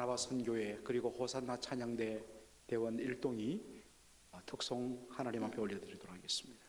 나와 선교회 그리고 호산나 찬양대 대원 일동이 특송 하나님 앞에 올려드리도록 하겠습니다.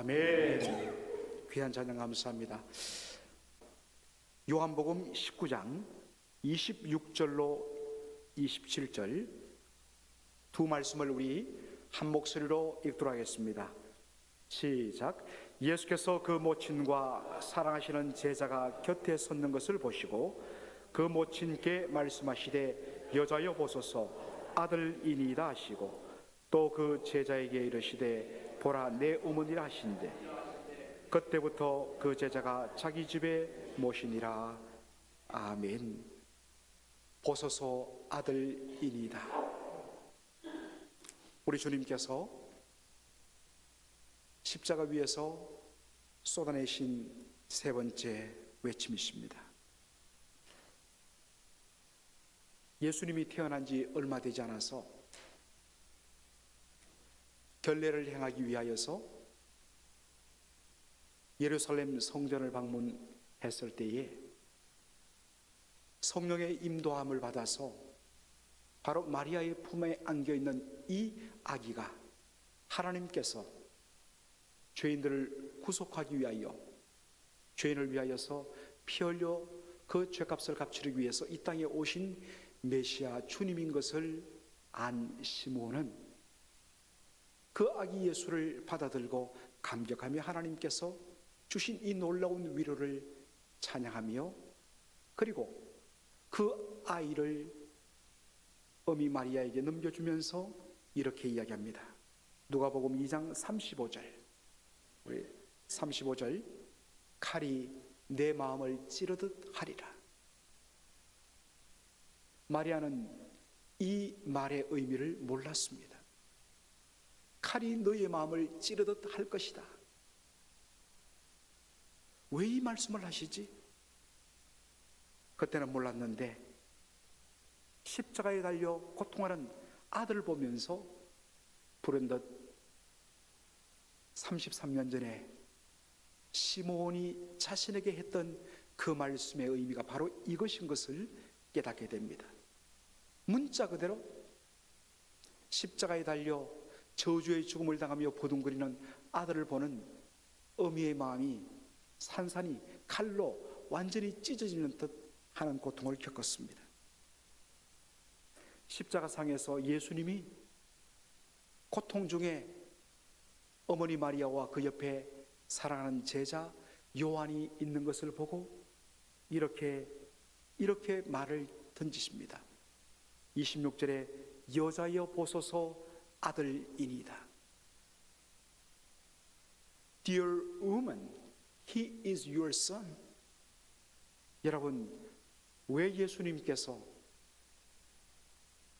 아멘. 귀한 찬양 감사합니다. 요한복음 19장 26절로 27절 두 말씀을 우리 한 목소리로 읽도록 하겠습니다. 시작. 예수께서 그 모친과 사랑하시는 제자가 곁에 섰는 것을 보시고 그 모친께 말씀하시되 여자여 보소서 아들이니이다 하시고 또 그 제자에게 이르시되 보라 내 어머니라 하신대 그때부터 그 제자가 자기 집에 모시니라. 아멘. 보소서 아들이니이다. 우리 주님께서 십자가 위에서 쏟아내신 세 번째 외침이십니다. 예수님이 태어난 지 얼마 되지 않아서 결례를 행하기 위하여서 예루살렘 성전을 방문했을 때에 성령의 인도함을 받아서 바로 마리아의 품에 안겨있는 이 아기가 하나님께서 죄인들을 구속하기 위하여 죄인을 위하여서 피 흘려 그 죄값을 갚치기 위해서 이 땅에 오신 메시아 주님인 것을 안 시므온은 그 아기 예수를 받아들고 감격하며 하나님께서 주신 이 놀라운 위로를 찬양하며 그리고 그 아이를 어미 마리아에게 넘겨주면서 이렇게 이야기합니다. 누가복음 2장 35절 우리 35절 칼이 내 마음을 찌르듯 하리라. 마리아는 이 말의 의미를 몰랐습니다. 칼이 너의 마음을 찌르듯 할 것이다. 왜 이 말씀을 하시지? 그때는 몰랐는데 십자가에 달려 고통하는 아들을 보면서 불현듯 33년 전에 시므온이 자신에게 했던 그 말씀의 의미가 바로 이것인 것을 깨닫게 됩니다. 문자 그대로 십자가에 달려 저주의 죽음을 당하며 보둥거리는 아들을 보는 어미의 마음이 산산이 칼로 완전히 찢어지는 듯 하는 고통을 겪었습니다. 십자가상에서 예수님이 고통 중에 어머니 마리아와 그 옆에 사랑하는 제자 요한이 있는 것을 보고 이렇게 말을 던지십니다. 26절에 여자여 보소서 아들이니이다. Dear woman, he is your son. 여러분, 왜 예수님께서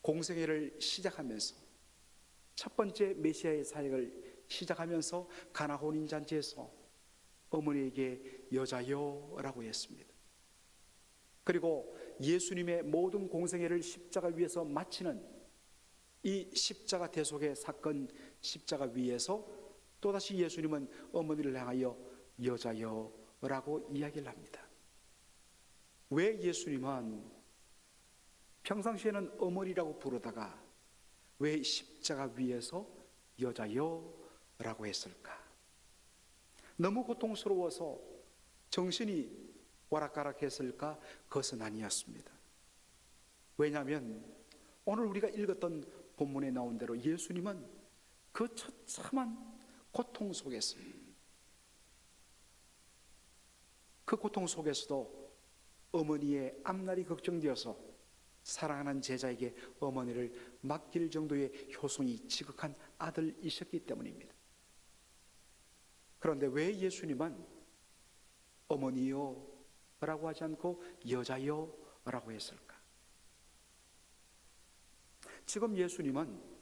공생애를 시작하면서 첫 번째 메시아의 사역을 시작하면서 가나 혼인잔치에서 어머니에게 여자여라고 했습니다. 그리고 예수님의 모든 공생애를 십자가 위에서 마치는 이 십자가 대속의 사건, 십자가 위에서 또다시 예수님은 어머니를 향하여 여자여라고 이야기를 합니다. 왜 예수님은 평상시에는 어머니라고 부르다가 왜 십자가 위에서 여자여라고 했을까? 너무 고통스러워서 정신이 오락가락했을까? 그것은 아니었습니다. 왜냐하면 오늘 우리가 읽었던 본문에 나온 대로 예수님은 그 처참한 고통 속에서, 그 고통 속에서도 어머니의 앞날이 걱정되어서 사랑하는 제자에게 어머니를 맡길 정도의 효성이 지극한 아들이셨기 때문입니다. 그런데 왜 예수님은 어머니요 라고 하지 않고 여자요 라고 했을까? 지금 예수님은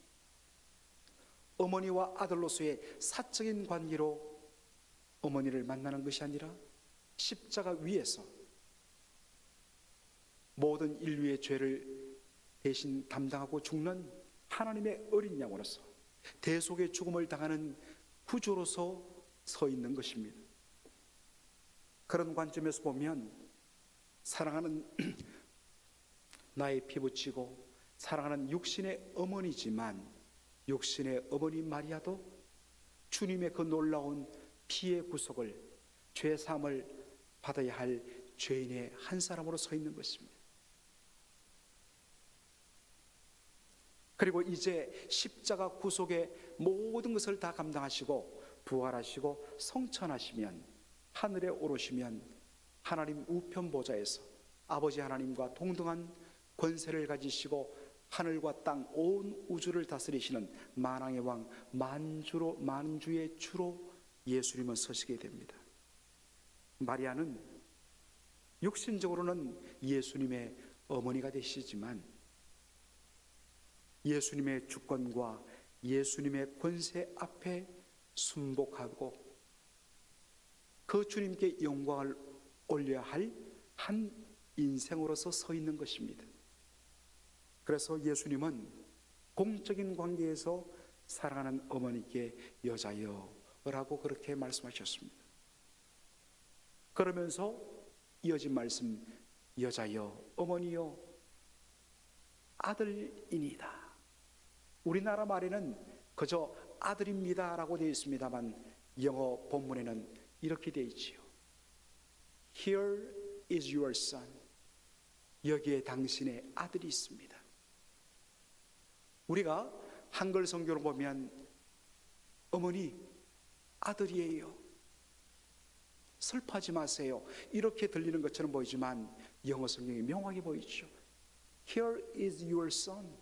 어머니와 아들로서의 사적인 관계로 어머니를 만나는 것이 아니라 십자가 위에서 모든 인류의 죄를 대신 담당하고 죽는 하나님의 어린 양으로서 대속의 죽음을 당하는 구주로서 서 있는 것입니다. 그런 관점에서 보면 사랑하는 나의 피부치고 사랑하는 육신의 어머니지만 육신의 어머니 마리아도 주님의 그 놀라운 피의 구속을, 죄 사함을 받아야 할 죄인의 한 사람으로 서 있는 것입니다. 그리고 이제 십자가 구속의 모든 것을 다 감당하시고 부활하시고 성천하시면 하늘에 오르시면 하나님 우편 보좌에서 아버지 하나님과 동등한 권세를 가지시고 하늘과 땅 온 우주를 다스리시는 만왕의 왕 만주의 주로 예수님은 서시게 됩니다. 마리아는 육신적으로는 예수님의 어머니가 되시지만 예수님의 주권과 예수님의 권세 앞에 순복하고 그 주님께 영광을 올려야 할 한 인생으로서 서 있는 것입니다. 그래서 예수님은 공적인 관계에서 사랑하는 어머니께 여자여라고 그렇게 말씀하셨습니다. 그러면서 이어진 말씀, 여자여, 어머니여, 아들이니이다. 우리나라 말에는 그저 아들입니다 라고 되어 있습니다만 영어 본문에는 이렇게 되어 있지요. Here is your son. 여기에 당신의 아들이 있습니다. 우리가 한글 성경을 보면 어머니 아들이에요, 슬퍼하지 마세요, 이렇게 들리는 것처럼 보이지만 영어 성경이 명확히 보이죠. Here is your son.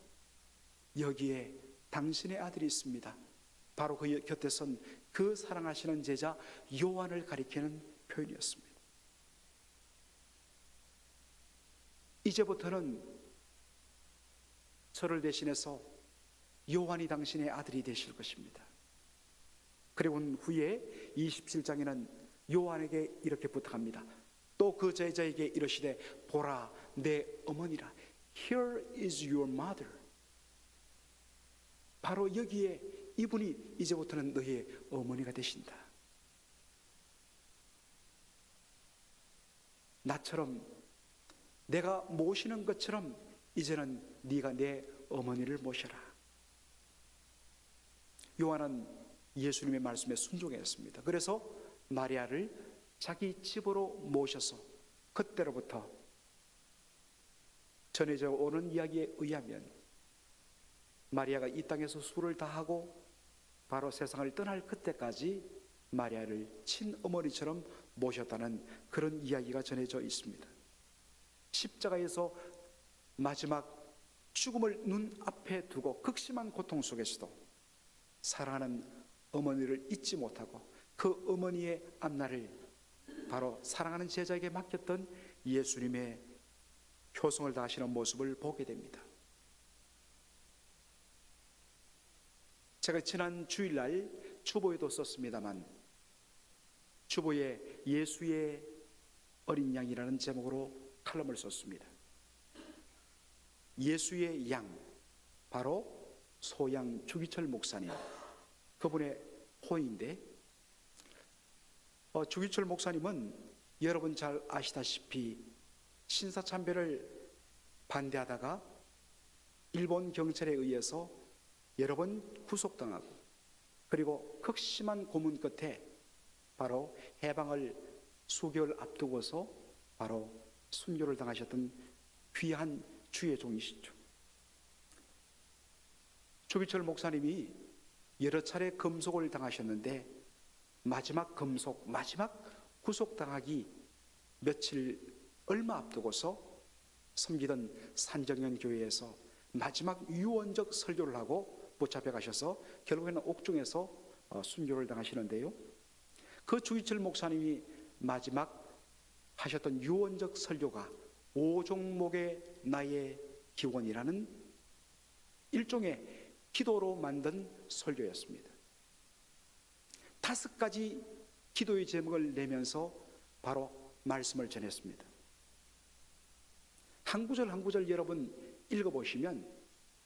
여기에 당신의 아들이 있습니다. 바로 그 곁에 선 그 사랑하시는 제자 요한을 가리키는 표현이었습니다. 이제부터는 저를 대신해서 요한이 당신의 아들이 되실 것입니다. 그리고 후에 27장에는 요한에게 이렇게 부탁합니다. 또 그 제자에게 이르시되 보라 내 어머니라. Here is your mother. 바로 여기에 이분이 이제부터는 너의 어머니가 되신다. 나처럼 내가 모시는 것처럼 이제는 네가 내 어머니를 모셔라. 요한은 예수님의 말씀에 순종했습니다. 그래서 마리아를 자기 집으로 모셔서 그때로부터 전해져 오는 이야기에 의하면 마리아가 이 땅에서 수를 다하고 바로 세상을 떠날 그때까지 마리아를 친어머니처럼 모셨다는 그런 이야기가 전해져 있습니다. 십자가에서 마지막 죽음을 눈앞에 두고 극심한 고통 속에서도 사랑하는 어머니를 잊지 못하고 그 어머니의 앞날을 바로 사랑하는 제자에게 맡겼던 예수님의 효성을 다하시는 모습을 보게 됩니다. 제가 지난 주일날 주보에도 썼습니다만 주보에 예수의 어린 양이라는 제목으로 칼럼을 썼습니다. 예수의 양, 바로 소양 주기철 목사님, 그분의 호인데 주기철 목사님은 여러분 잘 아시다시피 신사참배를 반대하다가 일본 경찰에 의해서 여러 번 구속당하고 그리고 극심한 고문 끝에 바로 해방을 수개월 앞두고서 바로 순교를 당하셨던 귀한 주의 종이시죠. 주기철 목사님이 여러 차례 금속을 당하셨는데 마지막 금속, 마지막 구속당하기 며칠 얼마 앞두고서 섬기던 산정연 교회에서 마지막 유언적 설교를 하고 붙잡혀 가셔서 결국에는 옥중에서 순교를 당하시는데요. 그 주기철 목사님이 마지막 하셨던 유언적 설교가 오종목의 나의 기원이라는 일종의 기도로 만든 설교였습니다. 5가지 기도의 제목을 내면서 바로 말씀을 전했습니다. 한 구절 한 구절 여러분 읽어보시면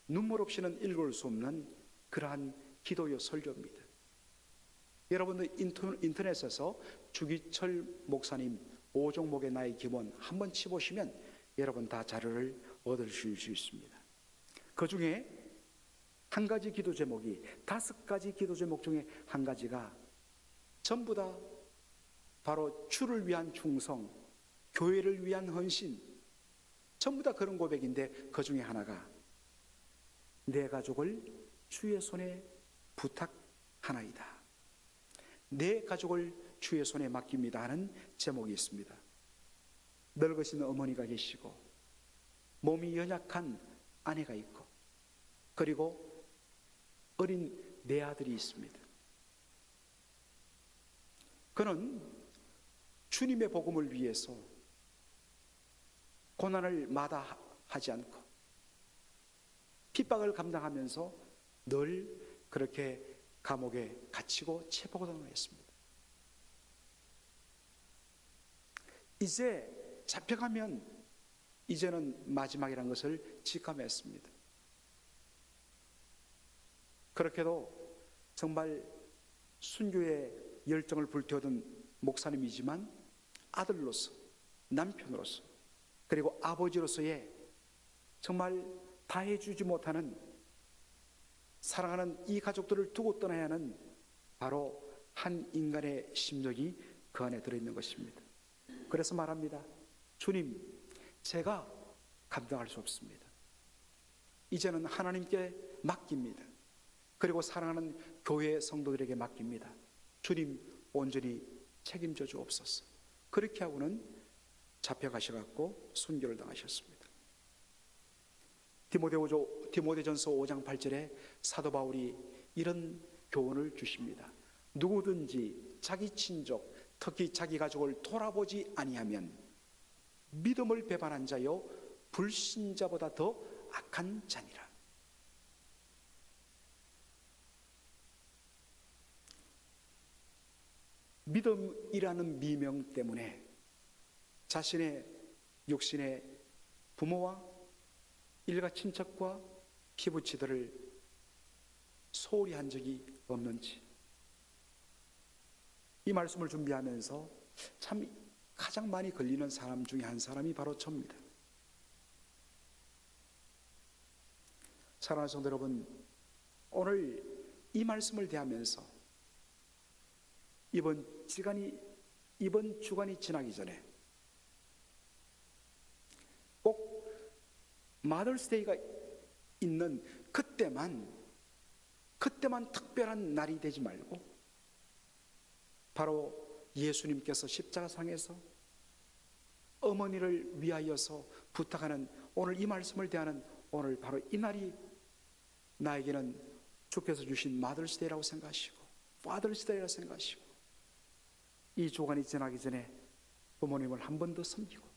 눈물 없이는 읽을 수 없는 그러한 기도의 설교입니다. 여러분들 인터넷에서 주기철 목사님 오종목의 나의 기원 한번 치보시면 여러분 다 자료를 얻으실 수 있습니다. 그 중에 한 가지 기도 제목이 5가지 기도 제목 중에 한 가지가 전부 다 바로 주를 위한 충성, 교회를 위한 헌신, 전부 다 그런 고백인데 그 중에 하나가 내 가족을 주의 손에 부탁하나이다. 내 가족을 주의 손에 맡깁니다 하는 제목이 있습니다. 늙으신 어머니가 계시고 몸이 연약한 아내가 있고 그리고 어린 내 아들이 있습니다. 그는 주님의 복음을 위해서 고난을 마다하지 않고 핍박을 감당하면서 늘 그렇게 감옥에 갇히고 체포당했습니다. 이제 잡혀가면 이제는 마지막이라는 것을 직감했습니다. 그렇게도 정말 순교의 열정을 불태우던 목사님이지만 아들로서, 남편으로서, 그리고 아버지로서의 정말 다해주지 못하는 사랑하는 이 가족들을 두고 떠나야 하는 바로 한 인간의 심정이 그 안에 들어있는 것입니다. 그래서 말합니다. 주님, 제가 감당할 수 없습니다. 이제는 하나님께 맡깁니다. 그리고 사랑하는 교회 성도들에게 맡깁니다. 주님, 온전히 책임져 주옵소서. 그렇게 하고는 잡혀가셔갖고 순교를 당하셨습니다. 디모데전서 5장 8절에 사도 바울이 이런 교훈을 주십니다. 누구든지 자기 친족, 특히 자기 가족을 돌아보지 아니하면 믿음을 배반한 자요 불신자보다 더 악한 자니라. 믿음이라는 미명 때문에 자신의 육신의 부모와 일가 친척과 피부치들을 소홀히 한 적이 없는지, 이 말씀을 준비하면서 참 가장 많이 걸리는 사람 중에 한 사람이 바로 저입니다. 사랑하는 성도 여러분, 오늘 이 말씀을 대하면서 이번 주간이 지나기 전에 꼭 마더스데이가 있는 그때만 특별한 날이 되지 말고 바로 예수님께서 십자가상에서 어머니를 위하여서 부탁하는 오늘 이 말씀을 대하는 오늘 바로 이 날이 나에게는 주께서 주신 마더스데이라고 생각하시고 파더스데이라고 생각하시고 이 주간이 지나기 전에 부모님을 한 번 더 섬기고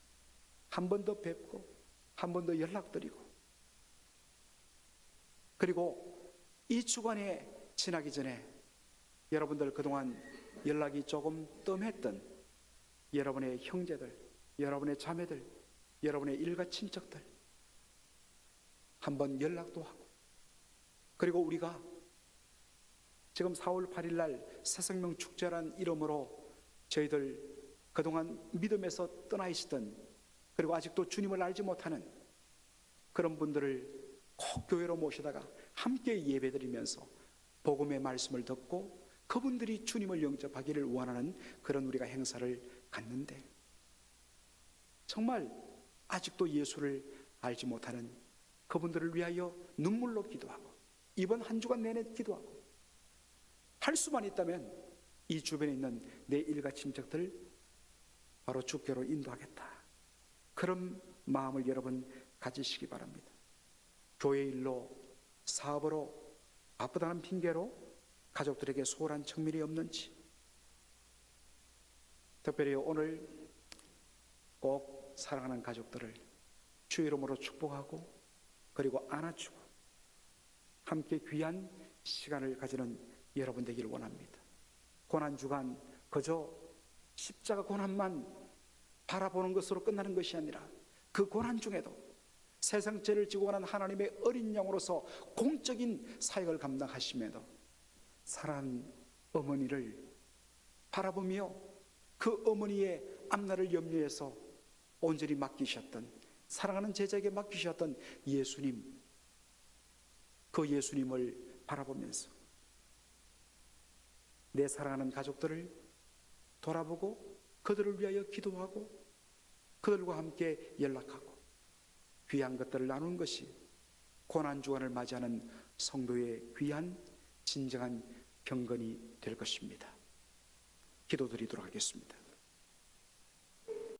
한 번 더 뵙고 한 번 더 연락드리고 그리고 이 주간에 지나기 전에 여러분들 그동안 연락이 조금 뜸했던 여러분의 형제들, 여러분의 자매들, 여러분의 일가 친척들 한번 연락도 하고 그리고 우리가 지금 4월 8일 날 새생명 축제란 이름으로 저희들 그동안 믿음에서 떠나 있었던 그리고 아직도 주님을 알지 못하는 그런 분들을 꼭 교회로 모시다가 함께 예배드리면서 복음의 말씀을 듣고 그분들이 주님을 영접하기를 원하는 그런 우리가 행사를 갖는데 정말 아직도 예수를 알지 못하는 그분들을 위하여 눈물로 기도하고 이번 한 주간 내내 기도하고 할 수만 있다면 이 주변에 있는 내 일가 친척들 바로 주께로 인도하겠다. 그런 마음을 여러분 가지시기 바랍니다. 교회 일로 사업으로 바쁘다는 핑계로 가족들에게 소홀한 측면이 없는지 특별히 오늘 꼭 사랑하는 가족들을 주의 이름으로 축복하고 그리고 안아주고 함께 귀한 시간을 가지는 여러분 되기를 원합니다. 고난주간 그저 십자가 고난만 바라보는 것으로 끝나는 것이 아니라 그 고난 중에도 세상 죄를 지고 가는 하나님의 어린 양으로서 공적인 사역을 감당하심에도 사랑하는 어머니를 바라보며 그 어머니의 앞날을 염려해서 온전히 맡기셨던 사랑하는 제자에게 맡기셨던 예수님, 그 예수님을 바라보면서 내 사랑하는 가족들을 돌아보고 그들을 위하여 기도하고 그들과 함께 연락하고 귀한 것들을 나누는 것이 고난주간을 맞이하는 성도의 귀한 진정한 경건이 될 것입니다. 기도드리도록 하겠습니다.